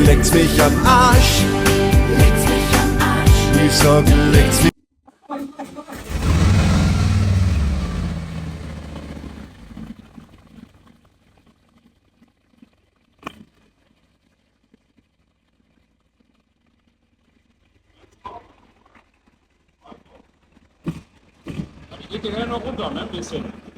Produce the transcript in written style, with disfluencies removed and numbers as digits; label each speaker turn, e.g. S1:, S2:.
S1: leckt's mich am Arsch. Ich sag, leckt's mich.
S2: Ich leg den ja noch runter, ne? Ein bisschen.